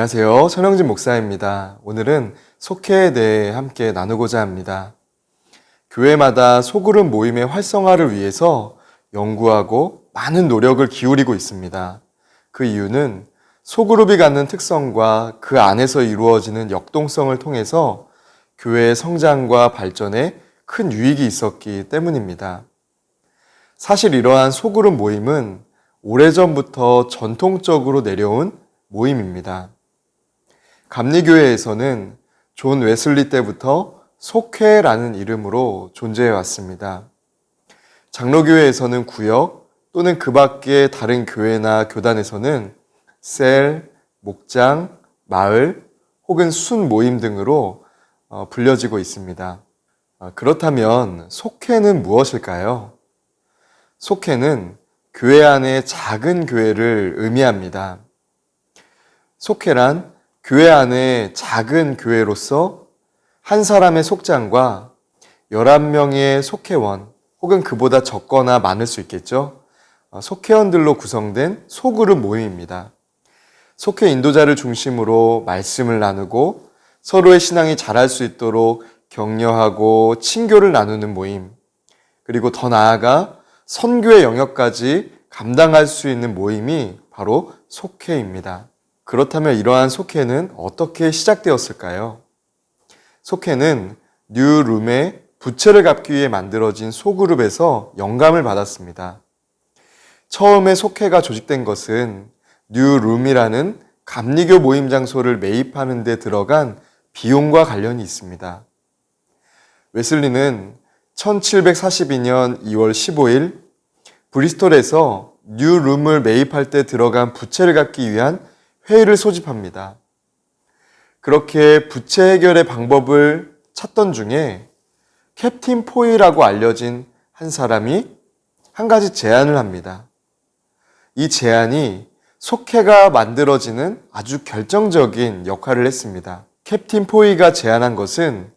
안녕하세요. 천영진 목사입니다. 오늘은 속회에 대해 함께 나누고자 합니다. 교회마다 소그룹 모임의 활성화를 위해서 연구하고 많은 노력을 기울이고 있습니다. 그 이유는 소그룹이 갖는 특성과 그 안에서 이루어지는 역동성을 통해서 교회의 성장과 발전에 큰 유익이 있었기 때문입니다. 사실 이러한 소그룹 모임은 오래전부터 전통적으로 내려온 모임입니다. 감리교회에서는 존 웨슬리 때부터 속회라는 이름으로 존재해 왔습니다. 장로교회에서는 구역 또는 그 밖의 다른 교회나 교단에서는 셀, 목장, 마을 혹은 순 모임 등으로 불려지고 있습니다. 그렇다면 속회는 무엇일까요? 속회는 교회 안의 작은 교회를 의미합니다. 속회란 교회 안의 작은 교회로서 한 사람의 속장과 11명의 속회원 혹은 그보다 적거나 많을 수 있겠죠. 속회원들로 구성된 소그룹 모임입니다. 속회 인도자를 중심으로 말씀을 나누고 서로의 신앙이 자랄 수 있도록 격려하고 친교를 나누는 모임, 그리고 더 나아가 선교의 영역까지 감당할 수 있는 모임이 바로 속회입니다. 그렇다면 이러한 속회는 어떻게 시작되었을까요? 속회는 뉴룸의 부채를 갚기 위해 만들어진 소그룹에서 영감을 받았습니다. 처음에 속회가 조직된 것은 뉴룸이라는 감리교 모임 장소를 매입하는 데 들어간 비용과 관련이 있습니다. 웨슬리는 1742년 2월 15일 브리스톨에서 뉴룸을 매입할 때 들어간 부채를 갚기 위한 회의를 소집합니다. 그렇게 부채 해결의 방법을 찾던 중에 캡틴 포이라고 알려진 한 사람이 한 가지 제안을 합니다. 이 제안이 속회가 만들어지는 아주 결정적인 역할을 했습니다. 캡틴 포이가 제안한 것은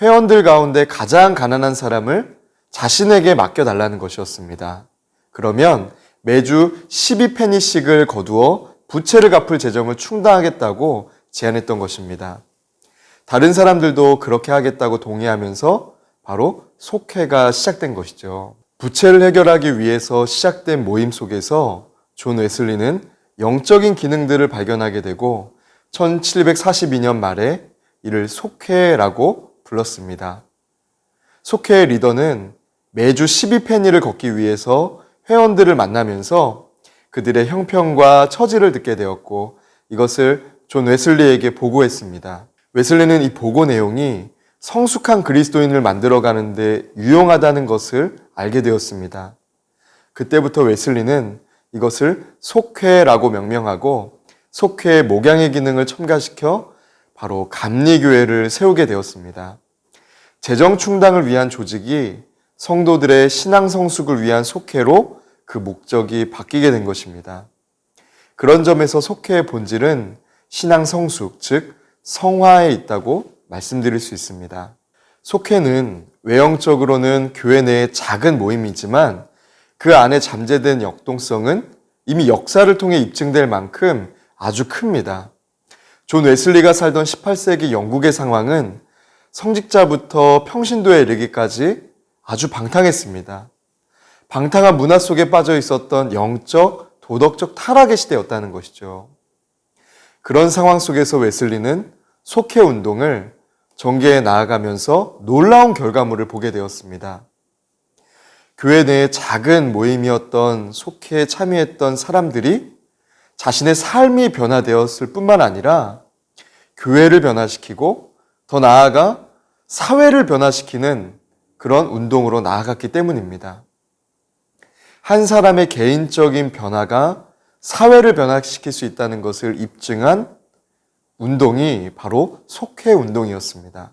회원들 가운데 가장 가난한 사람을 자신에게 맡겨달라는 것이었습니다. 그러면 매주 12페니씩을 거두어 부채를 갚을 재정을 충당하겠다고 제안했던 것입니다. 다른 사람들도 그렇게 하겠다고 동의하면서 바로 속회가 시작된 것이죠. 부채를 해결하기 위해서 시작된 모임 속에서 존 웨슬리는 영적인 기능들을 발견하게 되고 1742년 말에 이를 속회라고 불렀습니다. 속회의 리더는 매주 12페니를 걷기 위해서 회원들을 만나면서 그들의 형편과 처지를 듣게 되었고 이것을 존 웨슬리에게 보고했습니다. 웨슬리는 이 보고 내용이 성숙한 그리스도인을 만들어가는 데 유용하다는 것을 알게 되었습니다. 그때부터 웨슬리는 이것을 속회라고 명명하고 속회의 목양의 기능을 첨가시켜 바로 감리교회를 세우게 되었습니다. 재정 충당을 위한 조직이 성도들의 신앙 성숙을 위한 속회로 그 목적이 바뀌게 된 것입니다. 그런 점에서 속회의 본질은 신앙 성숙, 즉 성화에 있다고 말씀드릴 수 있습니다. 속회는 외형적으로는 교회 내의 작은 모임이지만 그 안에 잠재된 역동성은 이미 역사를 통해 입증될 만큼 아주 큽니다. 존 웨슬리가 살던 18세기 영국의 상황은 성직자부터 평신도에 이르기까지 아주 방탕했습니다. 방탕한 문화 속에 빠져 있었던 영적, 도덕적 타락의 시대였다는 것이죠. 그런 상황 속에서 웨슬리는 속회 운동을 전개해 나아가면서 놀라운 결과물을 보게 되었습니다. 교회 내에 작은 모임이었던 속회에 참여했던 사람들이 자신의 삶이 변화되었을 뿐만 아니라 교회를 변화시키고 더 나아가 사회를 변화시키는 그런 운동으로 나아갔기 때문입니다. 한 사람의 개인적인 변화가 사회를 변화시킬 수 있다는 것을 입증한 운동이 바로 속회 운동이었습니다.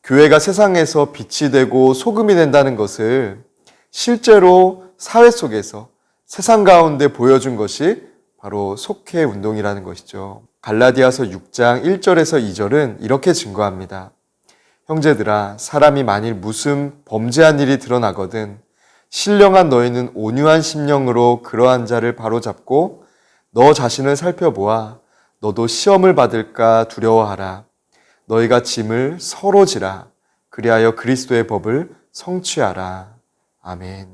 교회가 세상에서 빛이 되고 소금이 된다는 것을 실제로 사회 속에서 세상 가운데 보여준 것이 바로 속회 운동이라는 것이죠. 갈라디아서 6장 1절에서 2절은 이렇게 증거합니다. 형제들아, 사람이 만일 무슨 범죄한 일이 드러나거든 신령한 너희는 온유한 심령으로 그러한 자를 바로잡고 너 자신을 살펴보아 너도 시험을 받을까 두려워하라. 너희가 짐을 서로 지라. 그리하여 그리스도의 법을 성취하라. 아멘.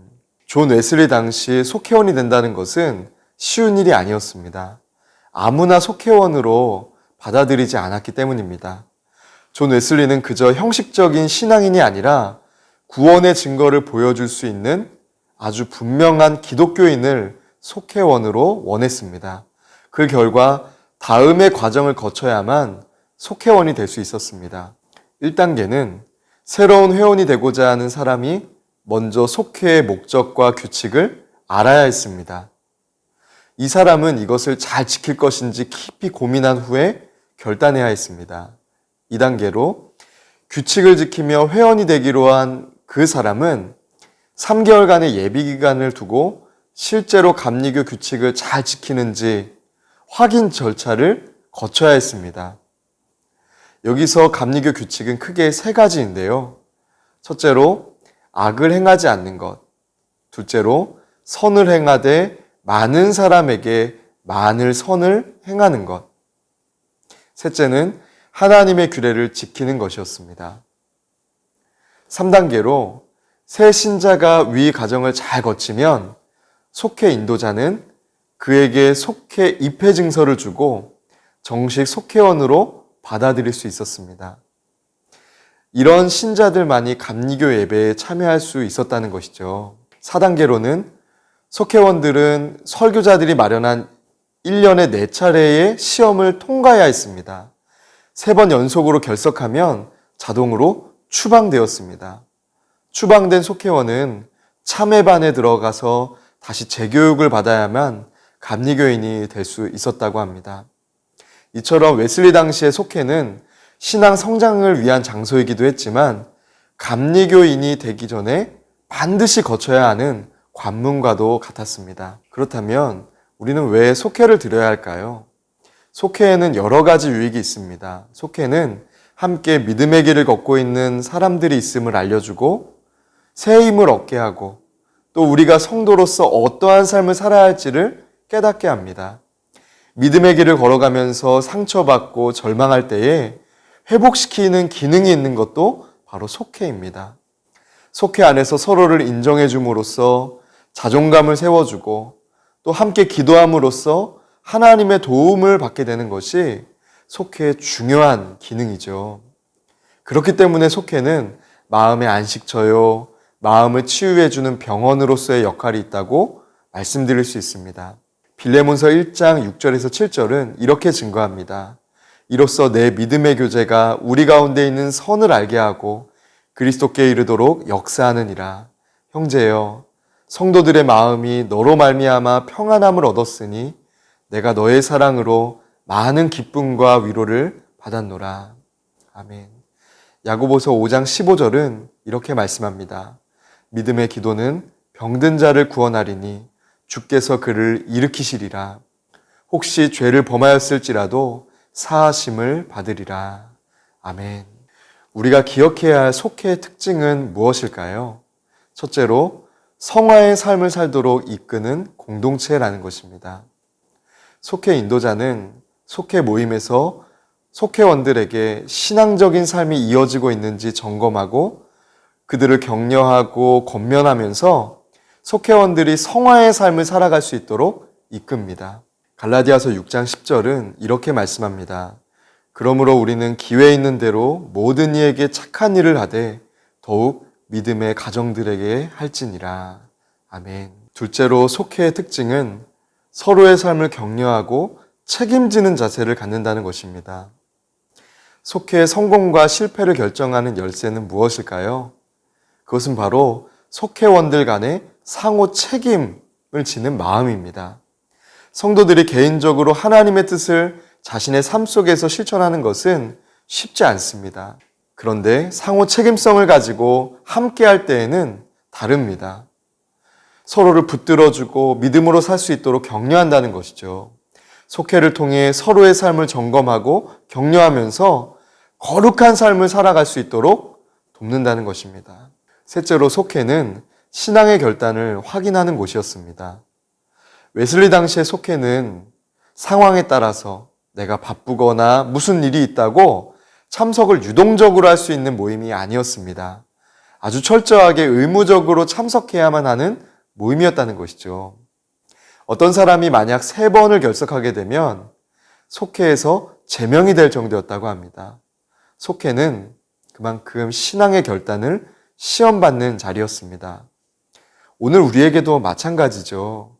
존 웨슬리 당시 속회원이 된다는 것은 쉬운 일이 아니었습니다. 아무나 속회원으로 받아들이지 않았기 때문입니다. 존 웨슬리는 그저 형식적인 신앙인이 아니라 구원의 증거를 보여줄 수 있는 아주 분명한 기독교인을 속회원으로 원했습니다. 그 결과 다음의 과정을 거쳐야만 속회원이 될 수 있었습니다. 1단계는 새로운 회원이 되고자 하는 사람이 먼저 속회의 목적과 규칙을 알아야 했습니다. 이 사람은 이것을 잘 지킬 것인지 깊이 고민한 후에 결단해야 했습니다. 2단계로 규칙을 지키며 회원이 되기로 한 그 사람은 3개월간의 예비 기간을 두고 실제로 감리교 규칙을 잘 지키는지 확인 절차를 거쳐야 했습니다. 여기서 감리교 규칙은 크게 3가지인데요. 첫째로 악을 행하지 않는 것, 둘째로 선을 행하되 많은 사람에게 많은 선을 행하는 것, 셋째는 하나님의 규례를 지키는 것이었습니다. 3단계로 새 신자가 위 과정을 잘 거치면 속회 인도자는 그에게 속회 입회 증서를 주고 정식 속회원으로 받아들일 수 있었습니다. 이런 신자들만이 감리교 예배에 참여할 수 있었다는 것이죠. 4단계로는 속회원들은 설교자들이 마련한 1년에 4차례의 시험을 통과해야 했습니다. 3번 연속으로 결석하면 자동으로 추방되었습니다. 추방된 속회원은 참회반에 들어가서 다시 재교육을 받아야만 감리교인이 될 수 있었다고 합니다. 이처럼 웨슬리 당시의 속회는 신앙 성장을 위한 장소이기도 했지만 감리교인이 되기 전에 반드시 거쳐야 하는 관문과도 같았습니다. 그렇다면 우리는 왜 속회를 드려야 할까요? 속회에는 여러 가지 유익이 있습니다. 속회는 함께 믿음의 길을 걷고 있는 사람들이 있음을 알려주고 새 힘을 얻게 하고 또 우리가 성도로서 어떠한 삶을 살아야 할지를 깨닫게 합니다. 믿음의 길을 걸어가면서 상처받고 절망할 때에 회복시키는 기능이 있는 것도 바로 속회입니다. 속회 안에서 서로를 인정해 줌으로써 자존감을 세워주고 또 함께 기도함으로써 하나님의 도움을 받게 되는 것이 속회의 중요한 기능이죠. 그렇기 때문에 속회는 마음의 안식처요, 마음을 치유해주는 병원으로서의 역할이 있다고 말씀드릴 수 있습니다. 빌레몬서 1장 6절에서 7절은 이렇게 증거합니다. 이로써 내 믿음의 교제가 우리 가운데 있는 선을 알게 하고 그리스도께 이르도록 역사하느니라. 형제여, 성도들의 마음이 너로 말미암아 평안함을 얻었으니 내가 너의 사랑으로 많은 기쁨과 위로를 받았노라. 아멘. 야고보서 5장 15절은 이렇게 말씀합니다. 믿음의 기도는 병든 자를 구원하리니 주께서 그를 일으키시리라. 혹시 죄를 범하였을지라도 사하심을 받으리라. 아멘. 우리가 기억해야 할 속회의 특징은 무엇일까요? 첫째로 성화의 삶을 살도록 이끄는 공동체라는 것입니다. 속회 인도자는 속회 모임에서 속회원들에게 신앙적인 삶이 이어지고 있는지 점검하고 그들을 격려하고 권면하면서 속회원들이 성화의 삶을 살아갈 수 있도록 이끕니다. 갈라디아서 6장 10절은 이렇게 말씀합니다. 그러므로 우리는 기회 있는 대로 모든 이에게 착한 일을 하되 더욱 믿음의 가정들에게 할지니라. 아멘. 둘째로 속회의 특징은 서로의 삶을 격려하고 책임지는 자세를 갖는다는 것입니다. 속회의 성공과 실패를 결정하는 열쇠는 무엇일까요? 그것은 바로 속회원들 간의 상호 책임을 지는 마음입니다. 성도들이 개인적으로 하나님의 뜻을 자신의 삶 속에서 실천하는 것은 쉽지 않습니다. 그런데 상호 책임성을 가지고 함께 할 때에는 다릅니다. 서로를 붙들어주고 믿음으로 살 수 있도록 격려한다는 것이죠. 속회를 통해 서로의 삶을 점검하고 격려하면서 거룩한 삶을 살아갈 수 있도록 돕는다는 것입니다. 셋째로 속회는 신앙의 결단을 확인하는 곳이었습니다. 웨슬리 당시의 속회는 상황에 따라서 내가 바쁘거나 무슨 일이 있다고 참석을 유동적으로 할 수 있는 모임이 아니었습니다. 아주 철저하게 의무적으로 참석해야만 하는 모임이었다는 것이죠. 어떤 사람이 만약 3번을 결석하게 되면 속회에서 제명이 될 정도였다고 합니다. 속회는 그만큼 신앙의 결단을 시험받는 자리였습니다. 오늘 우리에게도 마찬가지죠.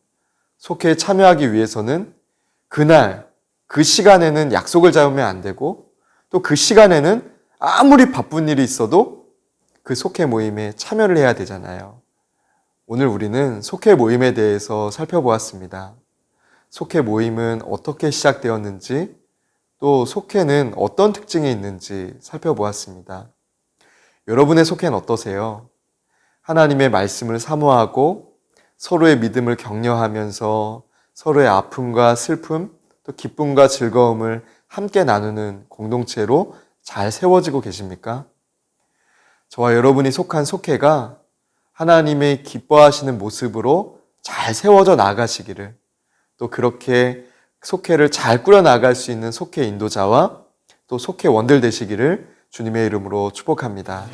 속회에 참여하기 위해서는 그날, 그 시간에는 약속을 잡으면 안 되고 또 그 시간에는 아무리 바쁜 일이 있어도 그 속회 모임에 참여를 해야 되잖아요. 오늘 우리는 속회 모임에 대해서 살펴보았습니다. 속회 모임은 어떻게 시작되었는지, 또 속회는 어떤 특징이 있는지 살펴보았습니다. 여러분의 속회는 어떠세요? 하나님의 말씀을 사모하고 서로의 믿음을 격려하면서 서로의 아픔과 슬픔, 또 기쁨과 즐거움을 함께 나누는 공동체로 잘 세워지고 계십니까? 저와 여러분이 속한 속회가 하나님의 기뻐하시는 모습으로 잘 세워져 나가시기를, 또 그렇게 속회를 잘 꾸려나갈 수 있는 속회 인도자와 또 속회원들 되시기를 주님의 이름으로 축복합니다.